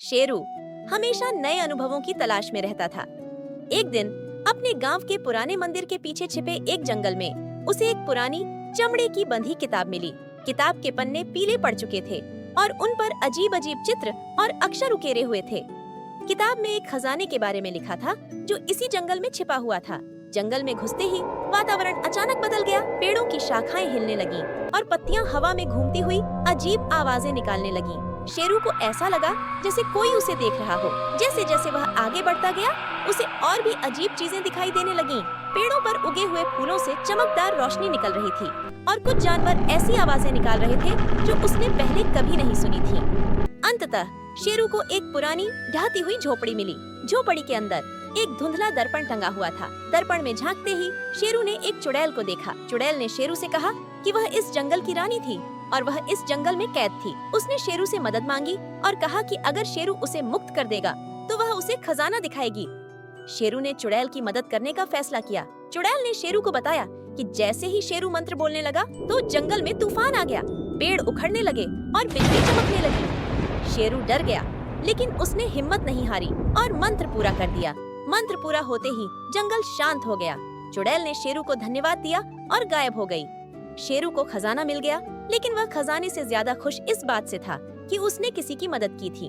शेरू हमेशा नए अनुभवों की तलाश में रहता था। एक दिन अपने गांव के पुराने मंदिर के पीछे छिपे एक जंगल में उसे एक पुरानी चमड़े की बंधी किताब मिली। किताब के पन्ने पीले पड़ चुके थे और उन पर अजीब अजीब चित्र और अक्षर उकेरे हुए थे। किताब में एक खजाने के बारे में लिखा था जो इसी जंगल में छिपा हुआ था। जंगल में घुसते ही वातावरण अचानक बदल गया। पेड़ों की शाखाएं हिलने लगीं और पत्तियां हवा में घूमती हुई अजीब आवाजें निकालने लगीं। शेरू को ऐसा लगा जैसे कोई उसे देख रहा हो। जैसे जैसे वह आगे बढ़ता गया, उसे और भी अजीब चीजें दिखाई देने लगीं। पेड़ों पर उगे हुए फूलों से चमकदार रोशनी निकल रही थी और कुछ जानवर ऐसी आवाजें निकाल रहे थे जो उसने पहले कभी नहीं सुनी थी। अंततः शेरू को एक पुरानी ढहती हुई झोपड़ी मिली। झोपड़ी के अंदर एक धुंधला दर्पण टंगा हुआ था। दर्पण में झांकते ही शेरू ने एक चुड़ैल को देखा। चुड़ैल ने शेरू से कहा कि वह इस जंगल की रानी थी और वह इस जंगल में कैद थी। उसने शेरू से मदद मांगी और कहा कि अगर शेरू उसे मुक्त कर देगा तो वह उसे खजाना दिखाएगी। शेरू ने चुड़ैल की मदद करने का फैसला किया। चुड़ैल ने शेरू को बताया कि जैसे ही शेरू मंत्र बोलने लगा तो जंगल में तूफान आ गया। पेड़ उखड़ने लगे और बिजली चमकने लगी। शेरू डर गया, लेकिन उसने हिम्मत नहीं हारी और मंत्र पूरा कर दिया। मंत्र पूरा होते ही जंगल शांत हो गया। चुड़ैल ने शेरू को धन्यवाद दिया और गायब हो गई। शेरू को खजाना मिल गया, लेकिन वह खजाने से ज्यादा खुश इस बात से था कि उसने किसी की मदद की थी।